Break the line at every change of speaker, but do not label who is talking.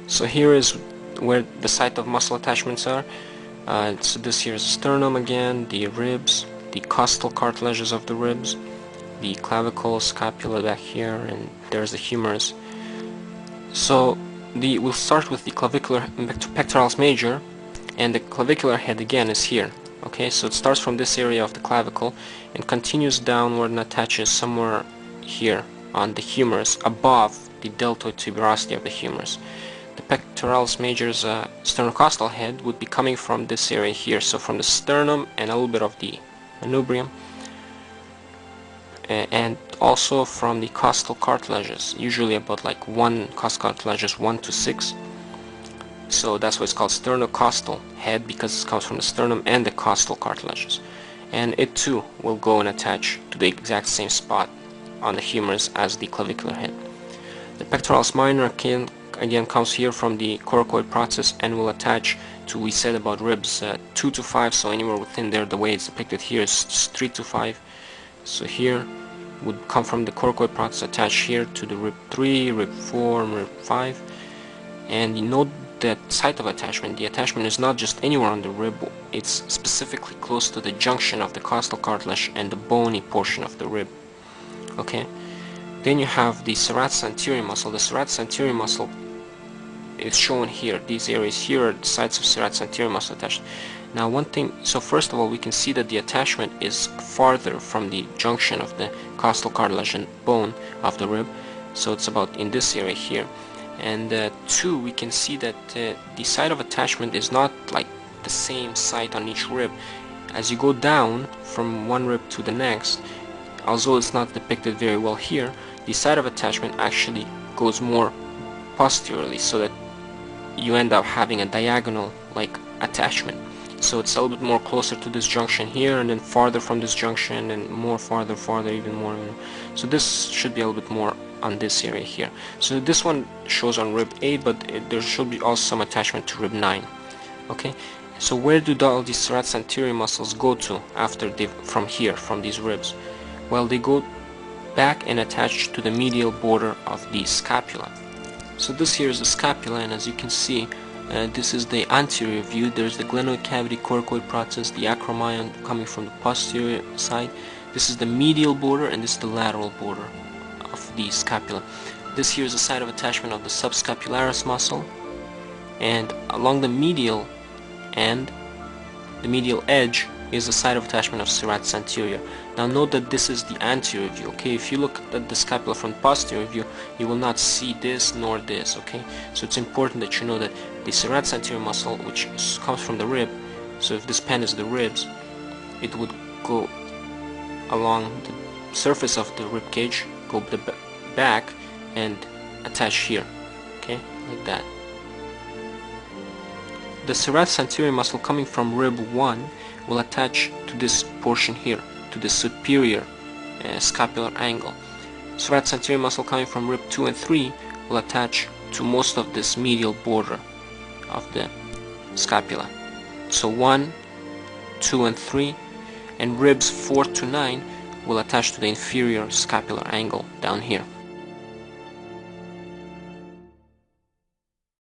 So here is where the site of muscle attachments are. So this here is the sternum again, the ribs, the costal cartilages of the ribs, the clavicle, scapula back here, and there's the humerus. So we'll start with the clavicular pectoralis major, and the clavicular head again is here. Okay, so it starts from this area of the clavicle and continues downward and attaches somewhere here on the humerus above the deltoid tuberosity of the humerus. The pectoralis major's sternocostal head would be coming from this area here, so from the sternum and a little bit of the manubrium, and also from the costal cartilages, usually about like 1 costal cartilages 1 to 6. So that's why it's called sternocostal head, because it comes from the sternum and the costal cartilages. And it too will go and attach to the exact same spot on the humerus as the clavicular head. The pectoralis minor again comes here from the coracoid process and will attach to, we said about ribs, 2 to 5, so anywhere within there. The way it's depicted here is 3 to 5. So here would come from the coracoid process, attach here to the rib 3, rib 4, and rib 5. And you note that site of attachment, the attachment is not just anywhere on the rib, it's specifically close to the junction of the costal cartilage and the bony portion of the rib. Okay, then you have the serratus anterior muscle. The serratus anterior muscle is shown here. These areas here are the sites of serratus anterior muscle attached. Now one thing, so first of all we can see that the attachment is farther from the junction of the costal cartilage and bone of the rib, so it's about in this area here. And two, we can see that the site of attachment is not like the same site on each rib. As you go down from one rib to the next, although it's not depicted very well here, the site of attachment actually goes more posteriorly, so that you end up having a diagonal like attachment. So it's a little bit more closer to this junction here, and then farther from this junction, and more farther, even more. So this should be a little bit more on this area here. So this one shows on rib 8, but there should be also some attachment to rib 9. Okay, so where do all these serratus anterior muscles go to after they from here, from these ribs? Well, they go back and attach to the medial border of the scapula. So this here is the scapula, and as you can see, this is the anterior view. There's the glenoid cavity coracoid process, the acromion coming from the posterior side. This is the medial border, and this is the lateral border of the scapula. This here is the site of attachment of the subscapularis muscle, and along the medial end, the medial edge, is the site of attachment of serratus anterior. Now note that this is the anterior view. Okay, if you look at the scapula from the posterior view, you will not see this nor this. Okay, so it's important that you know that the serratus anterior muscle, which comes from the rib, so if this pen is the ribs, it would go along the surface of the rib cage, go the back, and attach here. Okay, like that. The serratus anterior muscle coming from rib 1 will attach to this portion here, to the superior scapular angle. Serratus anterior muscle coming from rib 2 and 3 will attach to most of this medial border of the scapula. So 1, 2, and 3, and ribs 4 to 9 will attach to the inferior scapular angle down here.